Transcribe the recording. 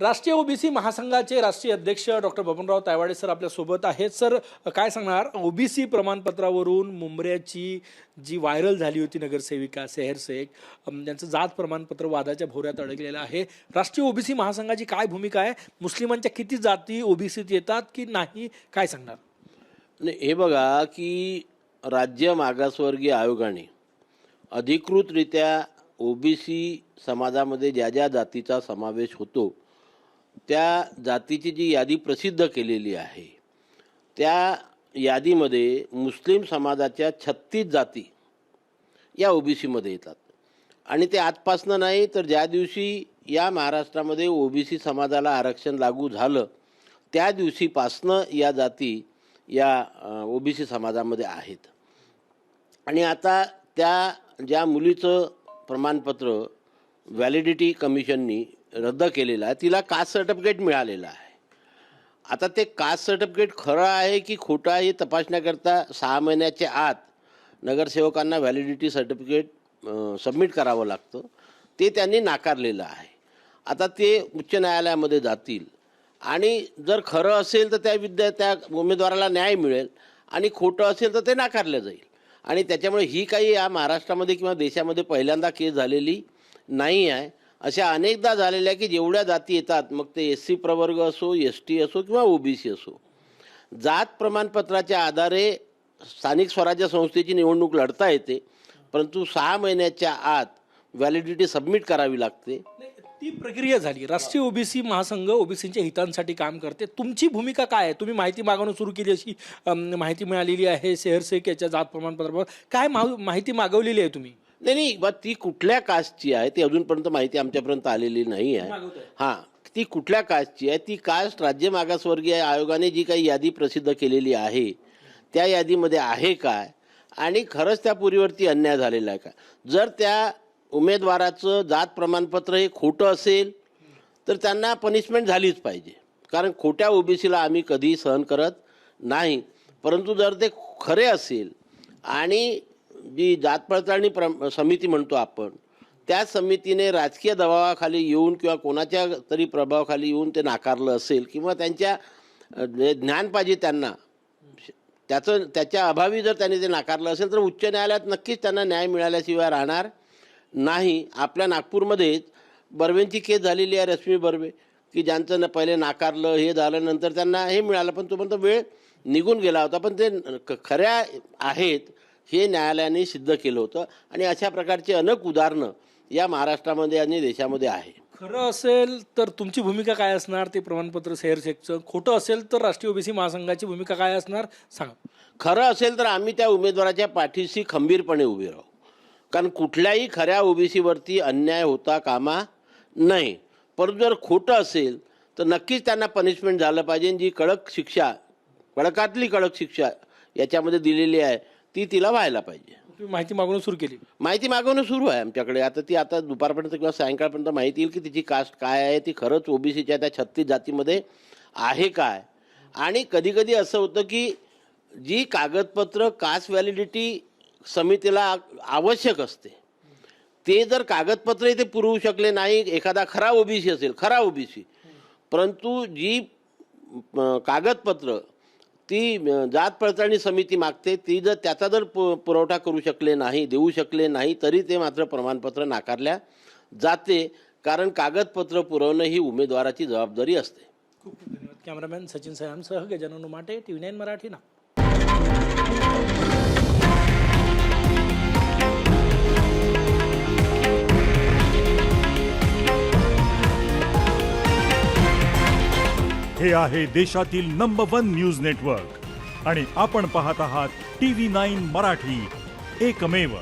राष्ट्रीय ओबीसी महासंघाचे राष्ट्रीय अध्यक्ष डॉक्टर बबनराव तायवाडे सर आपल्या सोबत आहेत. सर, काय सांगणार, ओबीसी प्रमाणपत्रावरून मुंबऱ्याची जी व्हायरल झाली होती नगरसेविका सेहर शेख, त्यांचं जात प्रमाणपत्र वादाच्या भोवऱ्यात अडकलेलं आहे. राष्ट्रीय ओबीसी महासंघाची काय भूमिका आहे? मुस्लिमांच्या किती जाती ओबीसीत येतात की नाही, काय सांगणार? नाही, हे बघा की राज्य मागासवर्गीय आयोगाने अधिकृतरित्या ओबीसी समाजामध्ये ज्या ज्या जातीचा समावेश होतो त्या जातीची जी यादी प्रसिद्ध केलेली आहे, त्या यादीमध्ये मुस्लिम समाजाच्या 36 जाती या ओबीसीमध्ये येतात. आणि ते आजपासनं नाही तर ज्या दिवशी या महाराष्ट्रामध्ये ओबीसी समाजाला आरक्षण लागू झालं त्या दिवशीपासनं या जाती या ओबीसी समाजामध्ये आहेत. आणि आता त्या ज्या मुलीचं प्रमाणपत्र व्हॅलिडिटी कमिशननी रद्द केलेलं आहे तिला कास्ट सर्टिफिकेट मिळालेलं आहे. आता ते कास्ट सर्टिफिकेट खरं आहे की खोटं आहे हे तपासण्याकरता 6 महिन्याच्या आत नगरसेवकांना व्हॅलिडिटी सर्टिफिकेट सबमिट करावं लागतं. ते त्यांनी नाकारलेलं आहे. आता ते उच्च न्यायालयामध्ये जातील आणि जर खरं असेल तर त्या उमेदवाराला न्याय मिळेल आणि खोटं असेल तर ते नाकारलं जाईल. आणि त्याच्यामुळे ही काही या महाराष्ट्रामध्ये किंवा देशामध्ये पहिल्यांदा केस झालेली नाही आहे. अशा अनेकदा झालेल्या की जेवढ्या जाती येतात, मग ते SC प्रवर्ग असो, ST असो किंवा OBC असो, जात प्रमाणपत्राच्या आधारे स्थानिक स्वराज्य संस्थेची निवडणूक लढता येते, परंतु 6 महिन्याच्या आत व्हॅलिडिटी सबमिट करावी लागते. ती प्रक्रिया झाली. राष्ट्रीय ओबीसी महासंघ ओबीसींच्या हितांसाठी काम करते. तुमची भूमिका काय आहे? तुम्ही माहिती मागवणं सुरू केली, अशी माहिती मिळालेली आहे सेहर शेख याच्या जात प्रमाणपत्रावर. काय माहिती मागवलेली आहे तुम्ही? नाही, बा ती कुठल्या कास्टची आहे ती अजूनपर्यंत माहिती आमच्यापर्यंत आलेली नाही आहे. हां, ती कुठल्या कास्टची आहे ती कास्ट राज्य मागासवर्गीय आयोगाने जी काही यादी प्रसिद्ध केलेली आहे त्या यादीमध्ये आहे काय, आणि खरंच त्या पुरीवरती अन्याय झालेला आहे का? जर त्या उमेदवाराचं जात प्रमाणपत्र हे खोटं असेल तर त्यांना पनिशमेंट झालीच पाहिजे, कारण खोट्या ओबीसीला आम्ही कधी सहन करत नाही. परंतु जर ते खरे असेल आणि जी जात पडताळणी समिती म्हणतो आपण, त्या समितीने राजकीय दबावाखाली येऊन किंवा कोणाच्या तरी प्रभावाखाली येऊन ते नाकारलं असेल किंवा त्यांच्या ज्ञान पाहिजे त्यांना, त्याच्या अभावी जर त्यांनी ते नाकारलं असेल तर उच्च न्यायालयात नक्कीच त्यांना न्याय मिळाल्याशिवाय राहणार नाही. आपल्या नागपूरमध्येच बर्वेंची केस झालेली आहे, रश्मी बर्वे, की ज्यांचं पहिले नाकारलं, हे झालं, नंतर त्यांना हे मिळालं, पण तोपर्यंत वेळ निघून गेला होता. पण ते खऱ्या आहेत हे न्यायालयाने सिद्ध केलं होतं. आणि अशा प्रकारचे अनेक उदाहरणं या महाराष्ट्रामध्ये आणि देशामध्ये आहे. खरं असेल तर तुमची भूमिका काय असणार ते प्रमाणपत्र सेहर शेखचं? खोटं असेल तर राष्ट्रीय ओबीसी महासंघाची भूमिका काय असणार, सांगा. खरं असेल तर आम्ही त्या उमेदवाराच्या पाठीशी खंबीरपणे उभे राहू, कारण कुठल्याही खऱ्या ओबीसीवरती अन्याय होता कामा नाही. परंतु जर खोटं असेल तर नक्कीच त्यांना पनिशमेंट झालं पाहिजे. जी कडक शिक्षा, कडकातली कडक शिक्षा याच्यामध्ये दिलेली आहे ती तिला व्हायला पाहिजे. तुम्ही माहिती मागवणं सुरू केली? माहिती मागवणं सुरू आहे आमच्याकडे. आता दुपारपर्यंत किंवा सायंकाळपर्यंत माहिती येईल की तिची कास्ट काय आहे, ती खरंच ओबीसीच्या त्या 36 जातीमध्ये आहे काय. आणि कधी कधी असं होतं की जी कागदपत्र कास्ट व्हॅलिडिटी समितीला आवश्यक असते ते जर कागदपत्र ते पुरवू शकले नाही, एखादा खरा ओबीसी असेल, खरा ओबीसी, परंतु जी कागदपत्र ती जात पडताळणी समिती मागते ती जर त्याचा जर पुरवठा करू शकले नाही, देऊ शकले नाही, तरी ते मात्र प्रमाणपत्र नाकारल्या जाते, कारण कागदपत्र पुरवणं ही उमेदवाराची जबाबदारी असते. खूप खूप धन्यवाद. कॅमेरामॅन सचिन सयामसह गजानन उमाटे, TV9 मराठी ना. हे आहे देशातील नंबर 1 न्यूज नेटवर्क आणि आपण पाहत आहात TV9 मराठी, एकमेव.